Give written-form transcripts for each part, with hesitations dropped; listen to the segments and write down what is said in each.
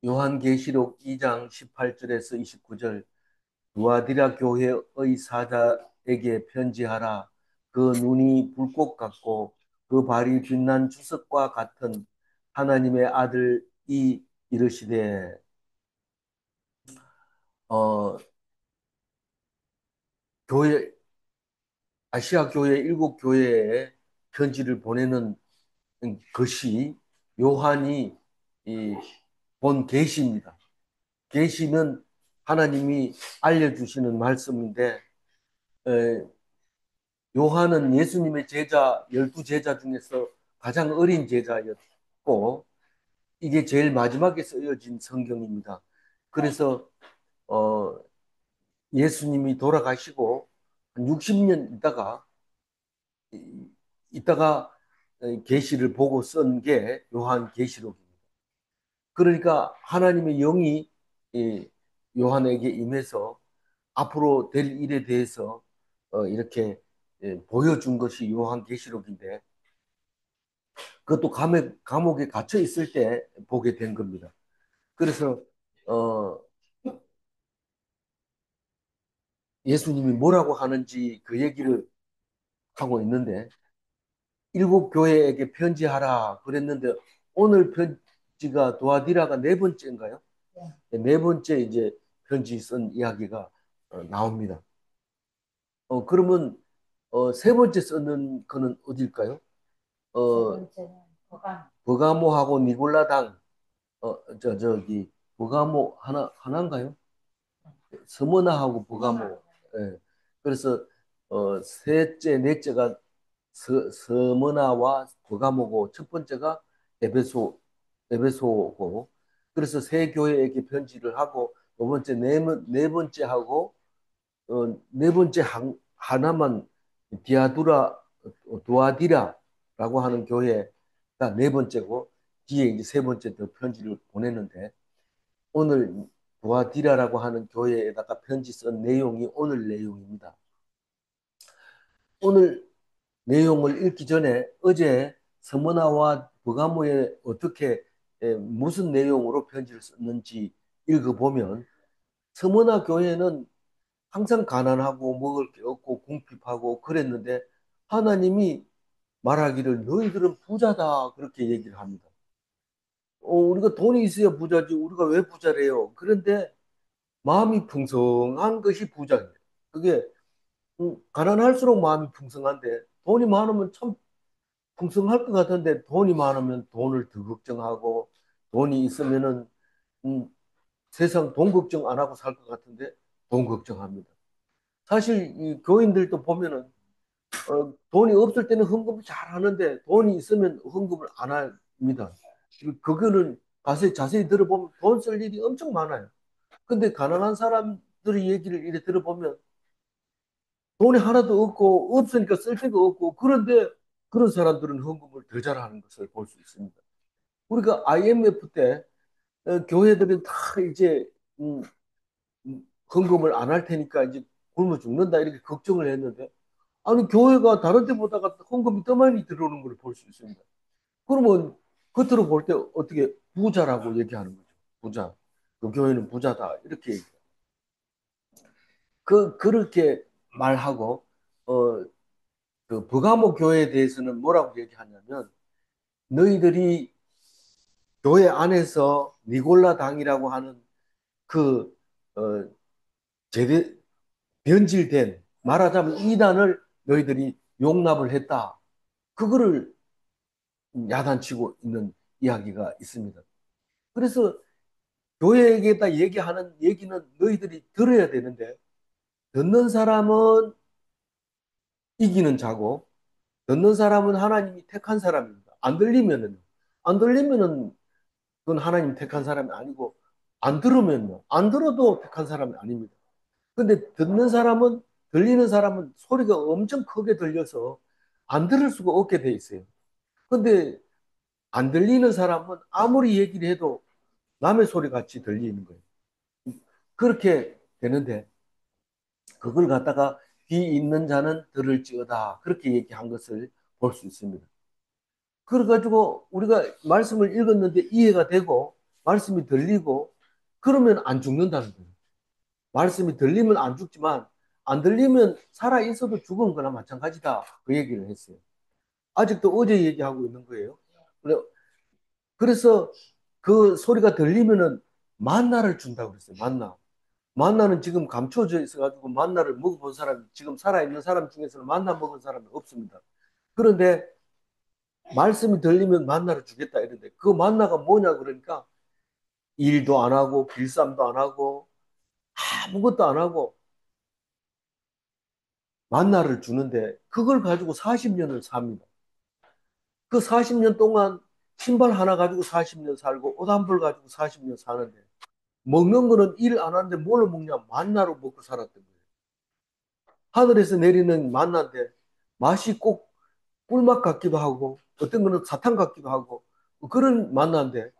요한계시록 2장 18절에서 29절 두아디라 교회의 사자에게 편지하라. 그 눈이 불꽃 같고 그 발이 빛난 주석과 같은 하나님의 아들이 이르시되 어, 교회 아시아 교회 일곱 교회에 편지를 보내는 것이 요한이 이, 본 계시입니다. 계시는 하나님이 알려주시는 말씀인데 요한은 예수님의 제자, 12제자 중에서 가장 어린 제자였고, 이게 제일 마지막에 쓰여진 성경입니다. 그래서, 어, 예수님이 돌아가시고, 한 60년 있다가 계시를 보고 쓴 게 요한 계시록입니다. 그러니까 하나님의 영이 요한에게 임해서 앞으로 될 일에 대해서 이렇게 보여준 것이 요한 계시록인데, 그것도 감옥에 갇혀 있을 때 보게 된 겁니다. 그래서 어, 예수님이 뭐라고 하는지 그 얘기를 하고 있는데 일곱 교회에게 편지하라 그랬는데 오늘 편지가 도아디라가 네 번째인가요? 네 번째 이제 편지 쓴 이야기가 나옵니다. 그러면 세 번째 쓰는 거는 어딜까요? 어, 버가모하고 니골라당 저기 버가모 하나인가요? 서머나하고 버가모. 예. 그래서 셋째, 넷째가 서머나와 버가모고 첫 번째가 에베소고 그래서 세 교회에게 편지를 하고 두 번째, 네 번째 하고 네 번째 하나만 두아디라라고 하는 교회가 네 번째고 뒤에 이제 세 번째 더 편지를 보냈는데 오늘 두아디라라고 하는 교회에다가 편지 쓴 내용이 오늘 내용입니다. 오늘 내용을 읽기 전에 어제 서머나와 버가모에 어떻게 무슨 내용으로 편지를 썼는지 읽어보면 서머나 교회는 항상 가난하고 먹을 게 없고 궁핍하고 그랬는데 하나님이 말하기를 너희들은 부자다 그렇게 얘기를 합니다. 우리가 돈이 있어야 부자지 우리가 왜 부자래요? 그런데 마음이 풍성한 것이 부자예요. 그게 가난할수록 마음이 풍성한데 돈이 많으면 참 풍성할 것 같은데 돈이 많으면 돈을 더 걱정하고 돈이 있으면은 음, 세상 돈 걱정 안 하고 살 것 같은데 돈 걱정합니다. 사실 이 교인들도 보면은 돈이 없을 때는 헌금을 잘 하는데 돈이 있으면 헌금을 안 합니다. 그거는 자세히 들어보면 돈 쓸 일이 엄청 많아요. 근데 가난한 사람들의 얘기를 이렇게 들어보면 돈이 하나도 없고 없으니까 쓸 데가 없고 그런데 그런 사람들은 헌금을 더 잘하는 것을 볼 수 있습니다. 우리가 IMF 때 교회들은 다 이제 헌금을 안 할 테니까 이제 굶어 죽는다 이렇게 걱정을 했는데 아니 교회가 다른 데보다가 헌금이 더 많이 들어오는 걸 볼 수 있습니다. 그러면 겉으로 볼 때 어떻게 부자라고 얘기하는 거죠. 부자. 그 교회는 부자다 이렇게 그렇게 말하고 어, 그 버가모 교회에 대해서는 뭐라고 얘기하냐면 너희들이 교회 안에서 니골라 당이라고 하는 그 어, 제대 변질된 말하자면 이단을 너희들이 용납을 했다. 그거를 야단치고 있는 이야기가 있습니다. 그래서 교회에게다 얘기하는 얘기는 너희들이 들어야 되는데 듣는 사람은 이기는 자고 듣는 사람은 하나님이 택한 사람입니다. 안 들리면은 그건 하나님 택한 사람이 아니고 안 들으면요. 안 들어도 택한 사람이 아닙니다. 근데 들리는 사람은 소리가 엄청 크게 들려서 안 들을 수가 없게 돼 있어요. 근데 안 들리는 사람은 아무리 얘기를 해도 남의 소리 같이 들리는 거예요. 그렇게 되는데 그걸 갖다가 귀 있는 자는 들을지어다. 그렇게 얘기한 것을 볼 수 있습니다. 그래가지고 우리가 말씀을 읽었는데 이해가 되고 말씀이 들리고 그러면 안 죽는다는 거예요. 말씀이 들리면 안 죽지만 안 들리면 살아 있어도 죽은 거나 마찬가지다. 그 얘기를 했어요. 아직도 어제 얘기하고 있는 거예요. 그래서 그 소리가 들리면은 만나를 준다고 그랬어요. 만나. 만나는 지금 감춰져 있어가지고 만나를 먹어본 사람이 지금 살아있는 사람 중에서는 만나 먹은 사람이 없습니다. 그런데 말씀이 들리면 만나를 주겠다 이런데 그 만나가 뭐냐 그러니까 일도 안 하고 빌쌈도 안 하고 아무것도 안 하고 만나를 주는데 그걸 가지고 40년을 삽니다. 그 40년 동안 신발 하나 가지고 40년 살고 옷 한 벌 가지고 40년 사는데 먹는 거는 일 안 하는데 뭘로 먹냐? 만나로 먹고 살았던 거예요. 하늘에서 내리는 만나인데 맛이 꼭 꿀맛 같기도 하고 어떤 거는 사탕 같기도 하고 그런 만나인데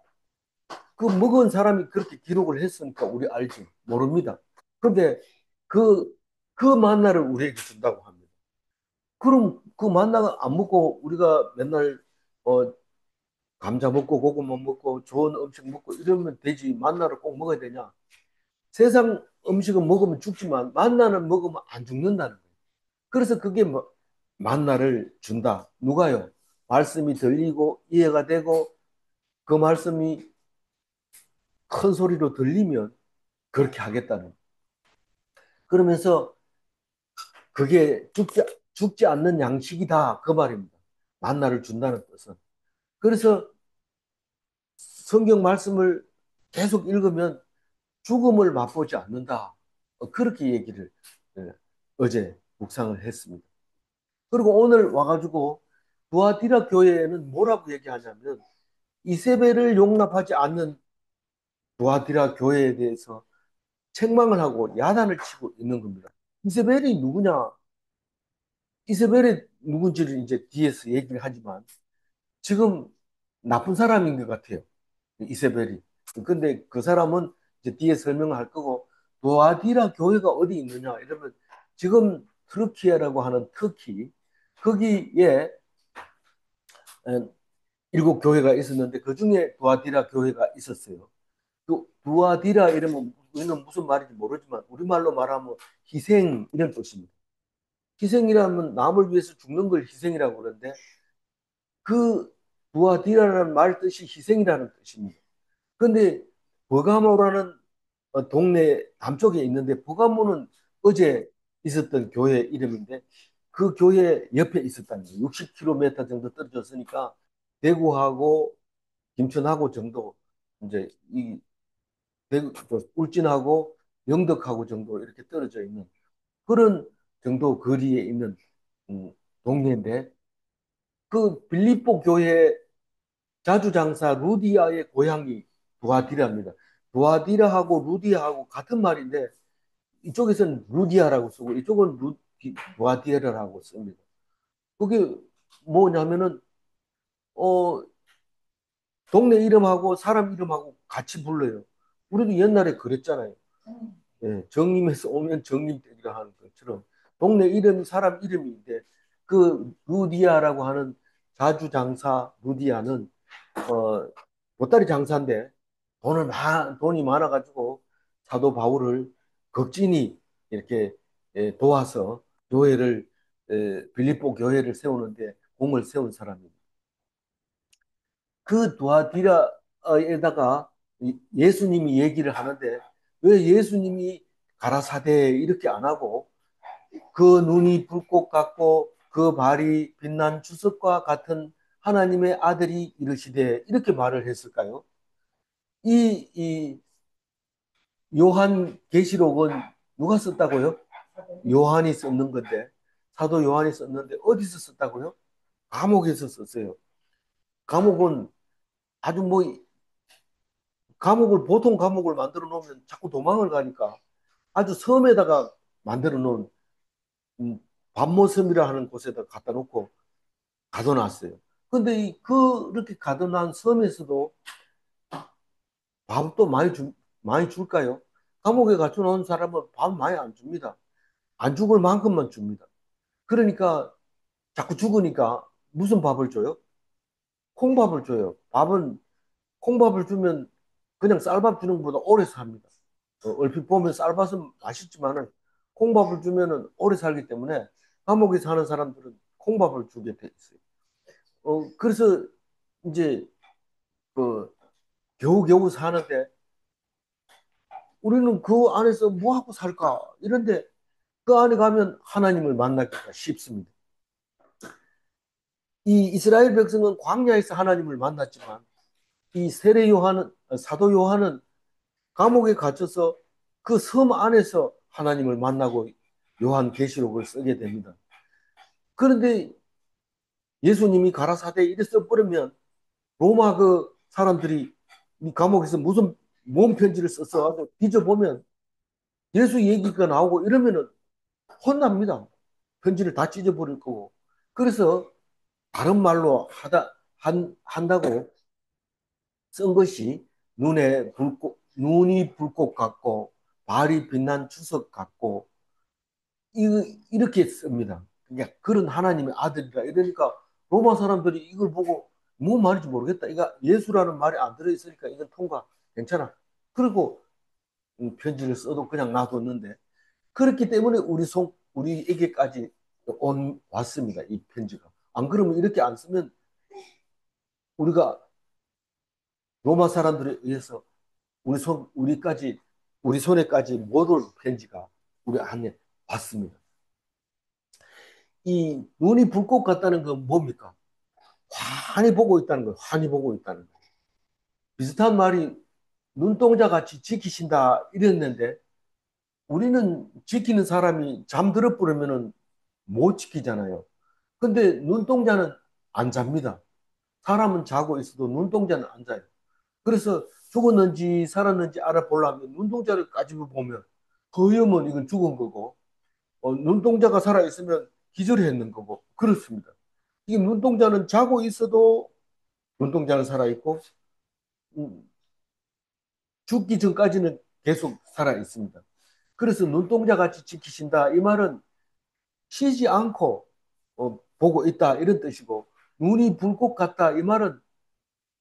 그 먹은 사람이 그렇게 기록을 했으니까 우리 알지 모릅니다. 그런데 그, 그 만나를 우리에게 준다고 합니다. 그럼 그 만나가 안 먹고 우리가 맨날 어, 감자 먹고 고구마 먹고 좋은 음식 먹고 이러면 되지 만나를 꼭 먹어야 되냐? 세상 음식은 먹으면 죽지만 만나는 먹으면 안 죽는다는 거예요. 그래서 그게 뭐 만나를 준다. 누가요? 말씀이 들리고 이해가 되고 그 말씀이 큰 소리로 들리면 그렇게 하겠다는. 그러면서 그게 죽지 않는 양식이다. 그 말입니다. 만나를 준다는 뜻은. 그래서 성경 말씀을 계속 읽으면 죽음을 맛보지 않는다. 그렇게 얘기를 예, 어제 묵상을 했습니다. 그리고 오늘 와가지고 두아디라 교회에는 뭐라고 얘기하냐면 이세벨을 용납하지 않는 두아디라 교회에 대해서 책망을 하고 야단을 치고 있는 겁니다. 이세벨이 누구냐? 이세벨이 누군지를 이제 뒤에서 얘기를 하지만 지금 나쁜 사람인 것 같아요. 이세벨이. 근데 그 사람은 이제 뒤에 설명을 할 거고 두아디라 교회가 어디 있느냐 이러면 지금 트르키예라고 하는 터키 거기에 일곱 교회가 있었는데 그 중에 두아디라 교회가 있었어요. 두아디라 이러면 우리는 무슨 말인지 모르지만 우리말로 말하면 희생 이런 뜻입니다. 희생이라면 남을 위해서 죽는 걸 희생이라고 그러는데 그 두아디라라는 말 뜻이 희생이라는 뜻입니다. 그런데 버가모라는 동네 남쪽에 있는데 버가모는 어제 있었던 교회 이름인데 그 교회 옆에 있었다는 거예요. 60km 정도 떨어졌으니까 대구하고 김천하고 정도 이제 이 대구 울진하고 영덕하고 정도 이렇게 떨어져 있는 그런 정도 거리에 있는 음, 동네인데 그 빌립보 교회 자주장사 루디아의 고향이 두아디라입니다. 두아디라하고 루디아하고 같은 말인데 이쪽에서는 루디아라고 쓰고 이쪽은 두아디라라고 씁니다. 그게 뭐냐면은 어 동네 이름하고 사람 이름하고 같이 불러요. 우리도 옛날에 그랬잖아요. 예, 정림에서 오면 정림댁이라 하는 것처럼 동네 이름이 사람 이름인데 그 루디아라고 하는 자주장사 루디아는 보따리 장사인데 돈이 많아가지고 사도 바울을 극진히 이렇게 도와서 교회를 빌립보 교회를 세우는데 공을 세운 사람입니다. 그 두아디라에다가 예수님이 얘기를 하는데 왜 예수님이 가라사대 이렇게 안 하고 그 눈이 불꽃 같고 그 발이 빛난 주석과 같은 하나님의 아들이 이르시되 이렇게 말을 했을까요? 이 요한 계시록은 누가 썼다고요? 요한이 썼는 건데 사도 요한이 썼는데 어디서 썼다고요? 감옥에서 썼어요. 감옥은 아주 뭐 감옥을 보통 감옥을 만들어 놓으면 자꾸 도망을 가니까 아주 섬에다가 만들어 놓은 음, 밤모섬이라 하는 곳에다 갖다 놓고 가둬놨어요. 근데 그렇게 가둬놓은 섬에서도 밥도 많이 줄까요? 감옥에 갇혀놓은 사람은 밥 많이 안 줍니다. 안 죽을 만큼만 줍니다. 그러니까 자꾸 죽으니까 무슨 밥을 줘요? 콩밥을 줘요. 콩밥을 주면 그냥 쌀밥 주는 것보다 오래 삽니다. 얼핏 보면 쌀밥은 맛있지만은 콩밥을 주면은 오래 살기 때문에 감옥에 사는 사람들은 콩밥을 주게 돼 있어요. 그래서 이제 그 겨우겨우 사는데 우리는 그 안에서 뭐 하고 살까? 이런데 그 안에 가면 하나님을 만나기가 쉽습니다. 이 이스라엘 백성은 광야에서 하나님을 만났지만 이 세례 요한은 사도 요한은 감옥에 갇혀서 그 섬 안에서 하나님을 만나고 요한 계시록을 쓰게 됩니다. 그런데 예수님이 가라사대에 이래 써버리면 로마 그 사람들이 이 감옥에서 무슨 몸 편지를 써서 뒤져보면 예수 얘기가 나오고 이러면은 혼납니다. 편지를 다 찢어버릴 거고. 그래서 다른 말로 한다고 쓴 것이 눈이 불꽃 같고 발이 빛난 주석 같고 이렇게 씁니다. 그러니까 그런 하나님의 아들이라 이러니까 로마 사람들이 이걸 보고 뭔 말인지 모르겠다. 이거 예수라는 말이 안 들어있으니까 이건 통과 괜찮아. 그리고 편지를 써도 그냥 놔뒀는데 그렇기 때문에 우리에게까지 왔습니다. 이 편지가. 안 그러면 이렇게 안 쓰면 우리가 로마 사람들에 의해서 우리 손에까지 못 올 편지가 우리 안에 왔습니다. 이 눈이 불꽃 같다는 건 뭡니까? 환히 보고 있다는 거예요. 환히 보고 있다는 거예요. 비슷한 말이 눈동자 같이 지키신다 이랬는데 우리는 지키는 사람이 잠들어 버리면은 못 지키잖아요. 근데 눈동자는 안 잡니다. 사람은 자고 있어도 눈동자는 안 자요. 그래서 죽었는지 살았는지 알아보려면 눈동자를 가지고 보면 허여면 이건 죽은 거고 눈동자가 살아있으면 기절했는 거고 그렇습니다. 이게 눈동자는 자고 있어도 눈동자는 살아있고 음, 죽기 전까지는 계속 살아있습니다. 그래서 눈동자 같이 지키신다. 이 말은 쉬지 않고 보고 있다 이런 뜻이고 눈이 불꽃 같다. 이 말은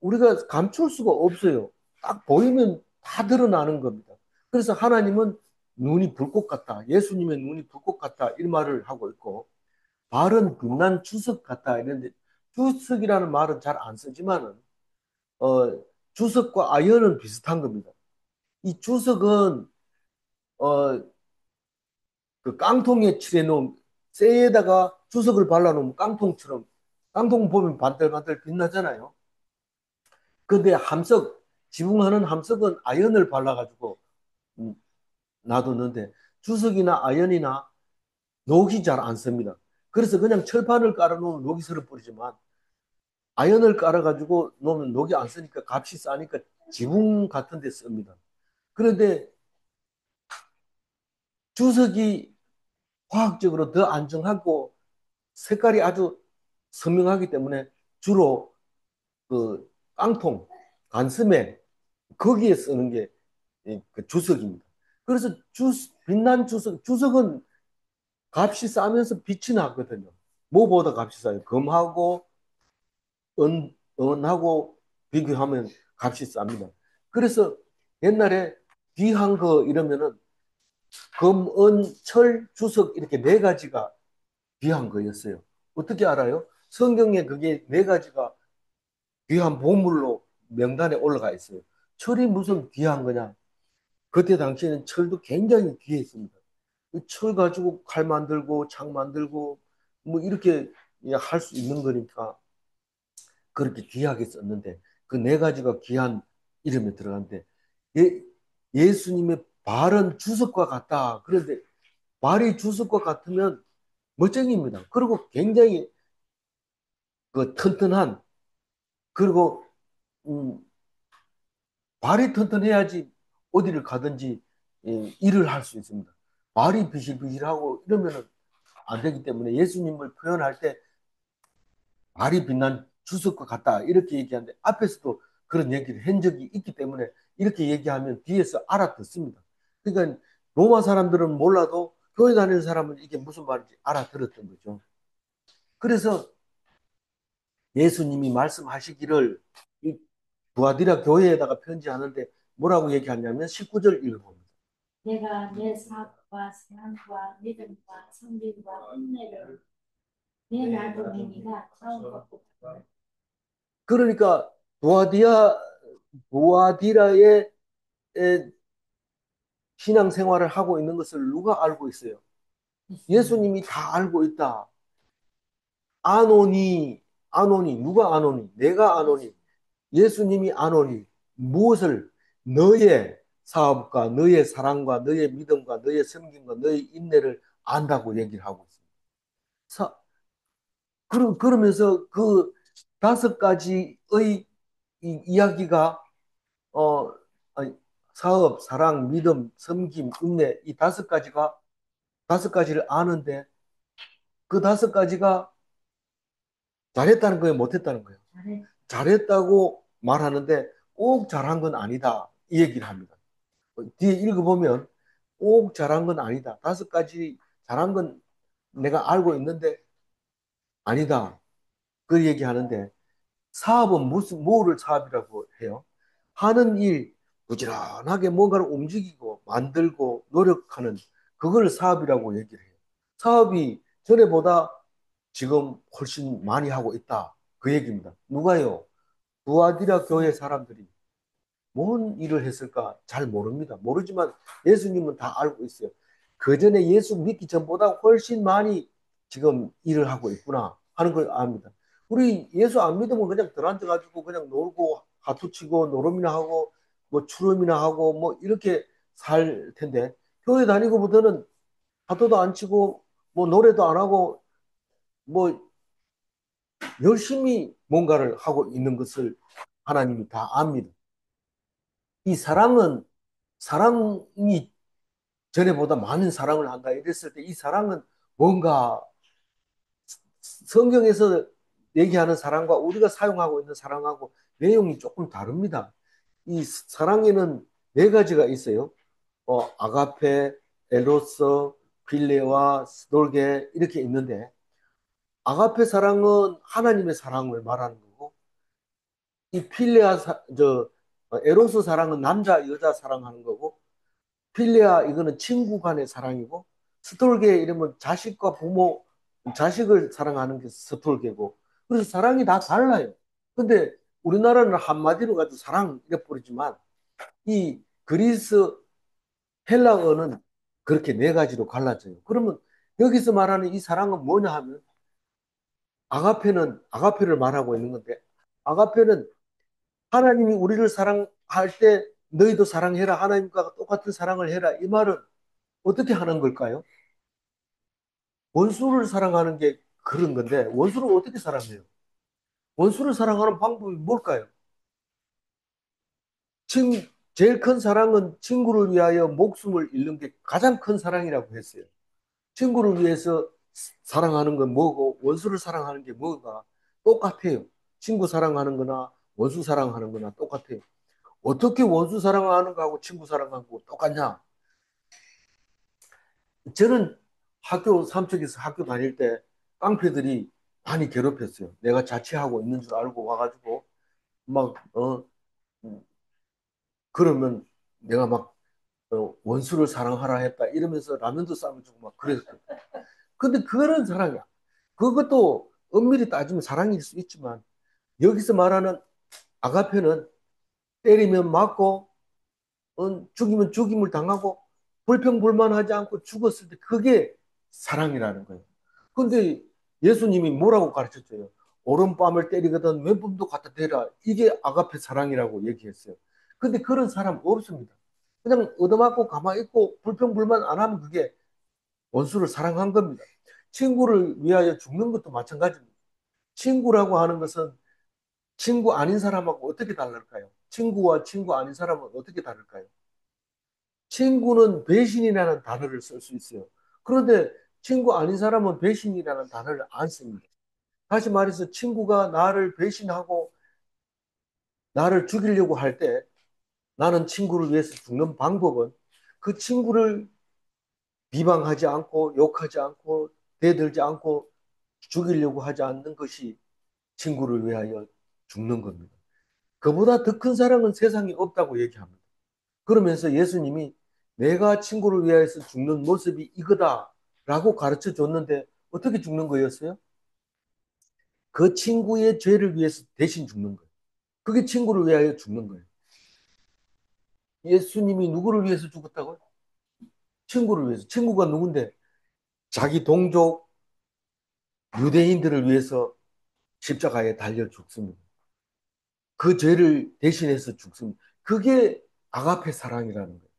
우리가 감출 수가 없어요. 딱 보이면 다 드러나는 겁니다. 그래서 하나님은 눈이 불꽃 같다. 예수님의 눈이 불꽃 같다. 이 말을 하고 있고 발은 빛난 주석 같다. 이런데 주석이라는 말은 잘 안 쓰지만은 주석과 아연은 비슷한 겁니다. 이 주석은 어, 그 깡통에 칠해놓은 쇠에다가 주석을 발라놓으면 깡통처럼 깡통 보면 반들반들 빛나잖아요. 근데 지붕하는 함석은 아연을 발라가지고 음, 놔뒀는데 주석이나 아연이나 녹이 잘 안 씁니다. 그래서 그냥 철판을 깔아놓으면 녹이 슬어버리지만 아연을 깔아가지고 놓으면 녹이 안 쓰니까 값이 싸니까 지붕 같은 데 씁니다. 그런데 주석이 화학적으로 더 안정하고 색깔이 아주 선명하기 때문에 주로 그 깡통, 간스맨 거기에 쓰는 게 그 주석입니다. 그래서 빛난 주석은 값이 싸면서 빛이 나거든요. 뭐보다 값이 싸요. 금하고 은하고 비교하면 값이 쌉니다. 그래서 옛날에 귀한 거 이러면은 금, 은, 철, 주석 이렇게 네 가지가 귀한 거였어요. 어떻게 알아요? 성경에 그게 네 가지가 귀한 보물로 명단에 올라가 있어요. 철이 무슨 귀한 거냐? 그때 당시에는 철도 굉장히 귀했습니다. 철 가지고 칼 만들고 창 만들고 뭐 이렇게 할 수 있는 거니까 그렇게 귀하게 썼는데 그 네 가지가 귀한 이름에 들어갔는데 예수님의 발은 주석과 같다. 그런데 발이 주석과 같으면 멋쟁이입니다. 그리고 굉장히 그 튼튼한 그리고 음, 발이 튼튼해야지 어디를 가든지 일을 할 수 있습니다. 발이 비실비실하고 이러면은 안 되기 때문에 예수님을 표현할 때 발이 빛난 주석과 같다 이렇게 얘기하는데 앞에서도 그런 얘기를 한 적이 있기 때문에 이렇게 얘기하면 뒤에서 알아듣습니다. 그러니까 로마 사람들은 몰라도 교회 다니는 사람은 이게 무슨 말인지 알아들었던 거죠. 그래서 예수님이 말씀하시기를 이 두아디라 교회에다가 편지하는데 뭐라고 얘기하냐면 19절 읽어봅니다. 내가 내 사업과 사랑과 믿음과 성질과 인내를 내 나름이니가 처음 걷고. 그러니까 두아디라의 신앙생활을 하고 있는 것을 누가 알고 있어요? 예수님이 다 알고 있다. 아노니, 아노니, 누가 아노니? 내가 아노니. 예수님이 아노니. 무엇을? 너의 사업과 너의 사랑과 너의 믿음과 너의 섬김과 너의 인내를 안다고 얘기를 하고 있습니다. 그러면서 그 다섯 가지의 이야기가 아니, 사업, 사랑, 믿음, 섬김, 인내 이 다섯 가지를 아는데 그 다섯 가지가 잘했다는 거예요, 못했다는 거예요. 잘했다고 말하는데 꼭 잘한 건 아니다 이 얘기를 합니다. 뒤에 읽어보면 꼭 잘한 건 아니다. 다섯 가지 잘한 건 내가 알고 있는데 아니다. 그 얘기하는데 사업은 뭐를 사업이라고 해요? 하는 일, 부지런하게 뭔가를 움직이고 만들고 노력하는 그걸 사업이라고 얘기를 해요. 사업이 전에보다 지금 훨씬 많이 하고 있다. 그 얘기입니다. 누가요? 두아디라 교회 사람들이 뭔 일을 했을까 잘 모릅니다. 모르지만 예수님은 다 알고 있어요. 그 전에 예수 믿기 전보다 훨씬 많이 지금 일을 하고 있구나 하는 걸 압니다. 우리 예수 안 믿으면 그냥 들앉아가지고 그냥 놀고 하투 치고 노름이나 하고 뭐 추름이나 하고 뭐 이렇게 살 텐데 교회 다니고부터는 하투도 안 치고 뭐 노래도 안 하고 뭐 열심히 뭔가를 하고 있는 것을 하나님이 다 압니다. 이 사랑이 전에보다 많은 사랑을 한다 이랬을 때 이 사랑은 뭔가 성경에서 얘기하는 사랑과 우리가 사용하고 있는 사랑하고 내용이 조금 다릅니다. 이 사랑에는 네 가지가 있어요. 아가페, 에로서, 필레와 스돌게 이렇게 있는데 아가페 사랑은 하나님의 사랑을 말하는 거고 이 에로스 사랑은 남자 여자 사랑하는 거고 필레아 이거는 친구 간의 사랑이고 스톨게 이러면 자식과 부모 자식을 사랑하는 게 스톨게고 그래서 사랑이 다 달라요. 근데 우리나라는 한마디로 가지고 사랑 이래 버리지만 이 그리스 헬라어는 그렇게 네 가지로 갈라져요. 그러면 여기서 말하는 이 사랑은 뭐냐 하면 아가페를 말하고 있는 건데 아가페는 하나님이 우리를 사랑할 때 너희도 사랑해라 하나님과 똑같은 사랑을 해라 이 말은 어떻게 하는 걸까요? 원수를 사랑하는 게 그런 건데 원수를 어떻게 사랑해요? 원수를 사랑하는 방법이 뭘까요? 친, 제일 큰 사랑은 친구를 위하여 목숨을 잃는 게 가장 큰 사랑이라고 했어요. 친구를 위해서 사랑하는 건 뭐고 원수를 사랑하는 게 뭐가 똑같아요. 친구 사랑하는 거나 원수 사랑하는 거나 똑같아요. 어떻게 원수 사랑하는 거하고 친구 사랑하는 거 똑같냐? 저는 삼척에서 학교 다닐 때 깡패들이 많이 괴롭혔어요. 내가 자취하고 있는 줄 알고 와가지고 막 그러면 내가 막 원수를 사랑하라 했다 이러면서 라면도 싸면주고 막 그랬어요. 근데 그런 사랑이야. 그것도 엄밀히 따지면 사랑일 수 있지만 여기서 말하는 아가페는 때리면 맞고 죽이면 죽임을 당하고 불평불만하지 않고 죽었을 때 그게 사랑이라는 거예요. 근데 예수님이 뭐라고 가르쳤어요? 오른밤을 때리거든 왼밤도 갖다 대라. 이게 아가페 사랑이라고 얘기했어요. 근데 그런 사람 없습니다. 그냥 얻어맞고 가만히 있고 불평불만 안 하면 그게 원수를 사랑한 겁니다. 친구를 위하여 죽는 것도 마찬가지입니다. 친구라고 하는 것은 친구 아닌 사람하고 어떻게 다를까요? 친구와 친구 아닌 사람은 어떻게 다를까요? 친구는 배신이라는 단어를 쓸 수 있어요. 그런데 친구 아닌 사람은 배신이라는 단어를 안 씁니다. 다시 말해서 친구가 나를 배신하고 나를 죽이려고 할 때 나는 친구를 위해서 죽는 방법은 그 친구를 비방하지 않고 욕하지 않고 대들지 않고 죽이려고 하지 않는 것이 친구를 위하여 죽는 겁니다. 그보다 더 큰 사랑은 세상에 없다고 얘기합니다. 그러면서 예수님이 내가 친구를 위하여서 죽는 모습이 이거다라고 가르쳐 줬는데 어떻게 죽는 거였어요? 그 친구의 죄를 위해서 대신 죽는 거예요. 그게 친구를 위하여 죽는 거예요. 예수님이 누구를 위해서 죽었다고요? 친구를 위해서. 친구가 누군데? 자기 동족 유대인들을 위해서 십자가에 달려 죽습니다. 그 죄를 대신해서 죽습니다. 그게 아가페 사랑이라는 거예요.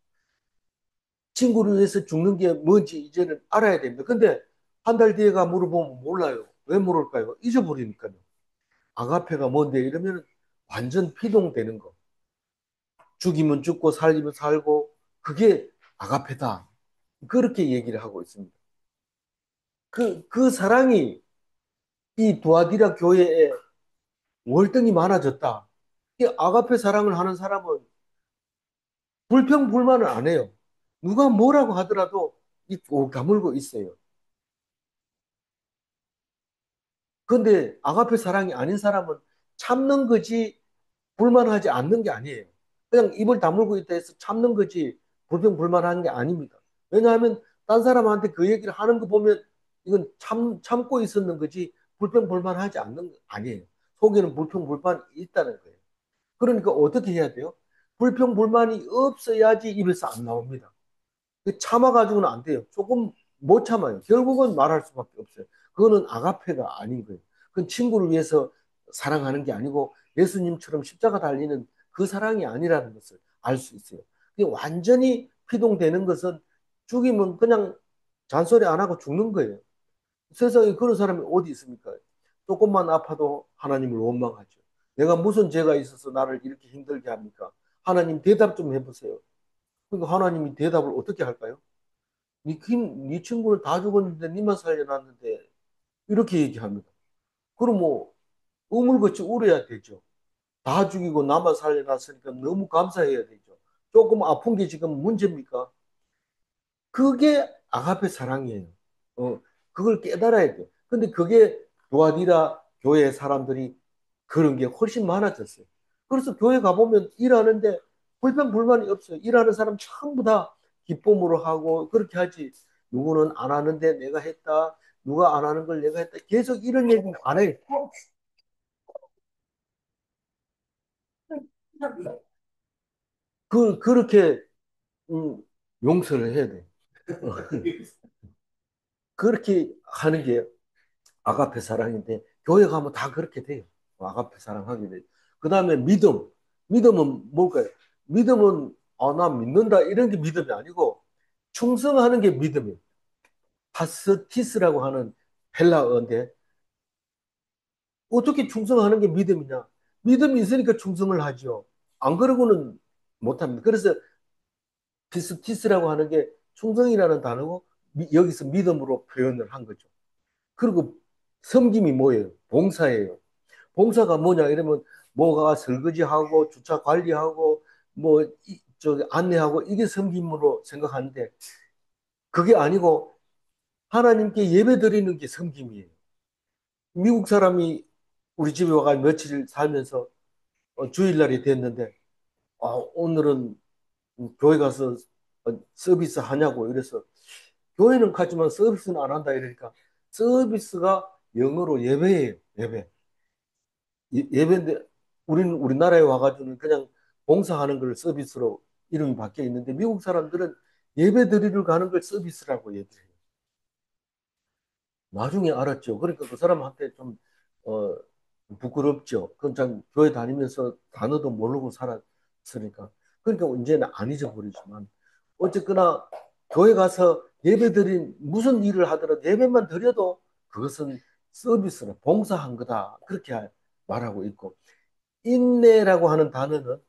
친구를 위해서 죽는 게 뭔지 이제는 알아야 됩니다. 근데 한 달 뒤에가 물어보면 몰라요. 왜 모를까요? 잊어버리니까요. 아가페가 뭔데 이러면 완전 피동되는 거. 죽이면 죽고 살리면 살고 그게 아가페다. 그렇게 얘기를 하고 있습니다. 그 사랑이 이 두아디라 교회에 월등히 많아졌다. 이 아가페 사랑을 하는 사람은 불평불만을 안 해요. 누가 뭐라고 하더라도 입고 다물고 있어요. 그런데 아가페 사랑이 아닌 사람은 참는 거지 불만하지 않는 게 아니에요. 그냥 입을 다물고 있다 해서 참는 거지 불평불만하는 게 아닙니다. 왜냐하면 딴 사람한테 그 얘기를 하는 거 보면 이건 참고 있었는 거지 불평불만하지 않는 거 아니에요. 속에는 불평불만이 있다는 거예요. 그러니까 어떻게 해야 돼요? 불평불만이 없어야지 입에서 안 나옵니다. 참아가지고는 안 돼요. 조금 못 참아요. 결국은 말할 수밖에 없어요. 그거는 아가페가 아닌 거예요. 그건 친구를 위해서 사랑하는 게 아니고 예수님처럼 십자가 달리는 그 사랑이 아니라는 것을 알 수 있어요. 완전히 피동되는 것은 죽이면 그냥 잔소리 안 하고 죽는 거예요. 세상에 그런 사람이 어디 있습니까? 조금만 아파도 하나님을 원망하죠. 내가 무슨 죄가 있어서 나를 이렇게 힘들게 합니까? 하나님 대답 좀 해보세요. 그러니까 하나님이 대답을 어떻게 할까요? 네 친구는 다 죽었는데 니만 살려놨는데 이렇게 얘기합니다. 그럼 뭐 우물같이 울어야 되죠. 다 죽이고 나만 살려놨으니까 너무 감사해야 되죠. 조금 아픈 게 지금 문제입니까? 그게 아가페 사랑이에요. 어, 그걸 깨달아야 돼. 근데 그게 도아디라 교회 사람들이 그런 게 훨씬 많아졌어요. 그래서 교회 가보면 일하는데 불평불만이 없어요. 일하는 사람 전부 다 기쁨으로 하고 그렇게 하지. 누구는 안 하는데 내가 했다. 누가 안 하는 걸 내가 했다. 계속 이런 얘기 안 해요. 그렇게 음, 용서를 해야 돼. 그렇게 하는 게 아가페 사랑인데 교회 가면 다 그렇게 돼요. 아가페 사랑하게 돼요. 그 다음에 믿음. 믿음은 뭘까요? 믿음은 나 믿는다 이런 게 믿음이 아니고 충성하는 게 믿음이에요. 파스티스라고 하는 헬라어인데 어떻게 충성하는 게 믿음이냐? 믿음이 있으니까 충성을 하죠. 안 그러고는 못합니다. 그래서 피스티스라고 하는 게 충성이라는 단어고 여기서 믿음으로 표현을 한 거죠. 그리고 섬김이 뭐예요? 봉사예요. 봉사가 뭐냐 이러면 뭐가 설거지하고 주차 관리하고 뭐 저기 안내하고 이게 섬김으로 생각하는데 그게 아니고 하나님께 예배 드리는 게 섬김이에요. 미국 사람이 우리 집에 와가 며칠 살면서 주일날이 됐는데 오늘은 교회 가서 서비스 하냐고 이래서 교회는 가지만 서비스는 안 한다 이러니까 서비스가 영어로 예배예요. 예배. 예배인데 우리는 우리나라에 와가지고는 그냥 봉사하는 걸 서비스로 이름이 바뀌어 있는데 미국 사람들은 예배 드리러 가는 걸 서비스라고 얘기해요. 나중에 알았죠. 그러니까 그 사람한테 좀 어, 부끄럽죠. 그건 참 교회 다니면서 단어도 모르고 살았으니까. 그러니까 이제는 안 잊어버리지만 어쨌거나 교회 가서 예배 드린 무슨 일을 하더라도 예배만 드려도 그것은 서비스나 봉사한 거다. 그렇게 말하고 있고 인내라고 하는 단어는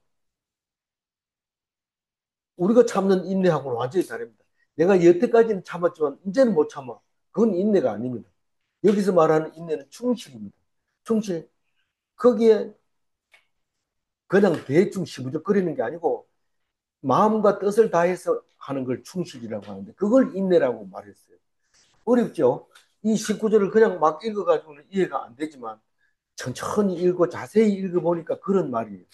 우리가 참는 인내하고는 완전히 다릅니다. 내가 여태까지는 참았지만 이제는 못 참아. 그건 인내가 아닙니다. 여기서 말하는 인내는 충실입니다. 충실. 거기에 그냥 대충 시부적거리는 게 아니고 마음과 뜻을 다해서 하는 걸 충실이라고 하는데 그걸 인내라고 말했어요. 어렵죠? 이 19절을 그냥 막 읽어가지고는 이해가 안 되지만 천천히 읽고 자세히 읽어보니까 그런 말이에요.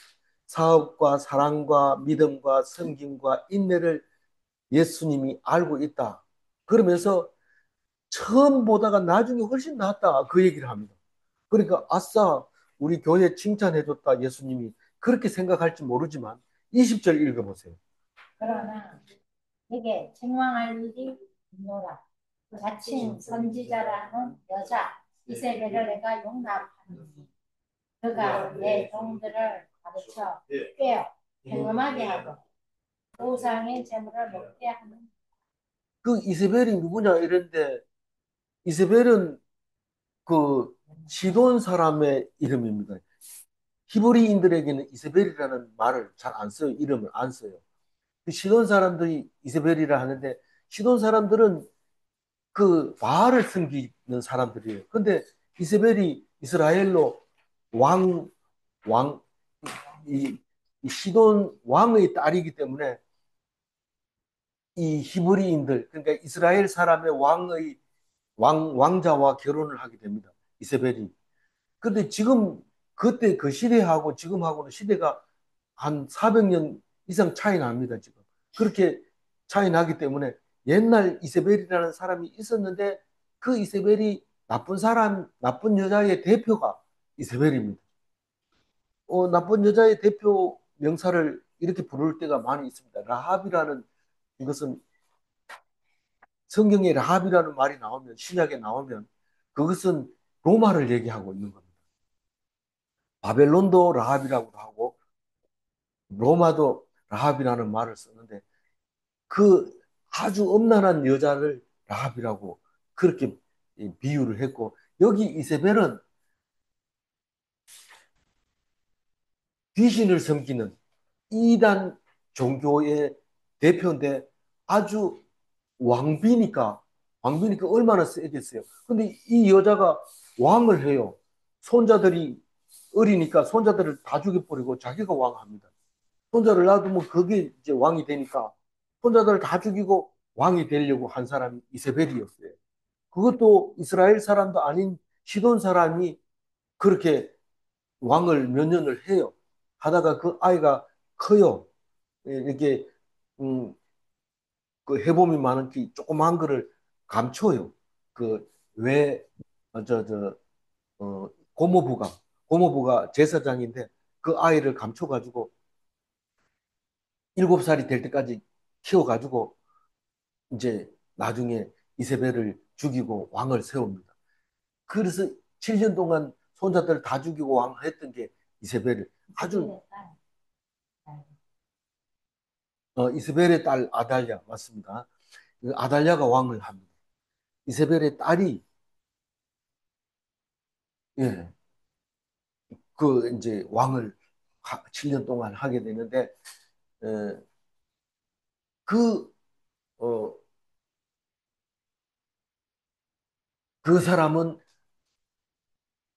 사업과 사랑과 믿음과 섬김과 인내를 예수님이 알고 있다. 그러면서 처음 보다가 나중에 훨씬 낫다. 그 얘기를 합니다. 그러니까 아싸 우리 교회 칭찬해줬다 예수님이 그렇게 생각할지 모르지만 20절 읽어보세요. 그러나 내게 책망할 일이 있노라. 자칭 선지자라는 여자 이세벨을 내가 용납하노니 그가 내 종들을 가르쳐 꿰어 행음하게 하고 우상의 제물을 먹게 하는. 그 이세벨이 누구냐 이랬는데 이세벨은 그 시돈 사람의 이름입니다. 히브리인들에게는 이세벨이라는 말을 잘 안 써요. 이름을 안 써요. 그 시돈 사람들이 이세벨이라 하는데 시돈 사람들은 그 바알을 섬기는 사람들이에요. 근데 이세벨이 이스라엘로 왕, 왕, 이, 이 시돈 왕의 딸이기 때문에 이 히브리인들, 그러니까 이스라엘 사람의 왕자와 결혼을 하게 됩니다. 이세벨이. 근데 지금 그때 그 시대하고 지금하고는 시대가 한 400년 이상 차이 납니다, 지금. 그렇게 차이 나기 때문에 옛날 이세벨이라는 사람이 있었는데 그 이세벨이 나쁜 사람, 나쁜 여자의 대표가 이세벨입니다. 나쁜 여자의 대표 명사를 이렇게 부를 때가 많이 있습니다. 라합이라는 이것은 성경에 라합이라는 말이 나오면, 신약에 나오면 그것은 로마를 얘기하고 있는 겁니다. 바벨론도 라합이라고 하고 로마도 라합이라는 말을 썼는데 그 아주 엄란한 여자를 라합이라고 그렇게 비유를 했고 여기 이세벨은 귀신을 섬기는 이단 종교의 대표인데 아주 왕비니까 왕비니까 얼마나 세겠어요. 근데 이 여자가 왕을 해요. 손자들이 어리니까 손자들을 다 죽여버리고 자기가 왕합니다. 손자를 놔두면 그게 이제 왕이 되니까 손자들을 다 죽이고 왕이 되려고 한 사람이 이세벨이었어요. 그것도 이스라엘 사람도 아닌 시돈 사람이 그렇게 왕을 몇 년을 해요. 하다가 그 아이가 커요. 이렇게 음, 그 해봄이 많은 그 조그만 거를 감춰요. 그왜 고모부가 제사장인데 그 아이를 감춰가지고 7살이 될 때까지 키워가지고 이제 나중에 이세벨을 죽이고 왕을 세웁니다. 그래서 7년 동안 손자들 다 죽이고 왕했던 게 이세벨을 아주 이세벨의 딸 아달랴 맞습니다. 그 아달랴가 왕을 합니다. 이세벨의 딸이 예, 그 이제 왕을 7년 동안 하게 되는데 에, 그 어, 그 사람은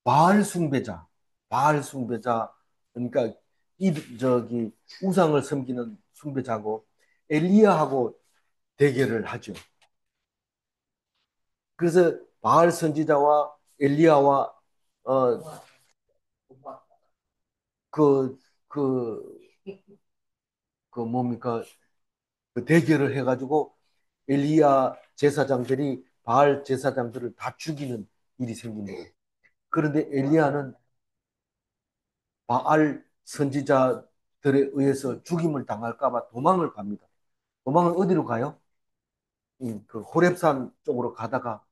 바알 숭배자, 바알 숭배자 그러니까 이 저기 우상을 섬기는 숭배자고 엘리야하고 대결을 하죠. 그래서 바알 선지자와 엘리야와 어, 그, 그, 그 뭡니까? 그 대결을 해가지고 엘리야 제사장들이 바알 제사장들을 다 죽이는 일이 생깁니다. 그런데 엘리야는 바알 선지자들에 의해서 죽임을 당할까 봐 도망을 갑니다. 도망을 어디로 가요? 그 호렙산 쪽으로 가다가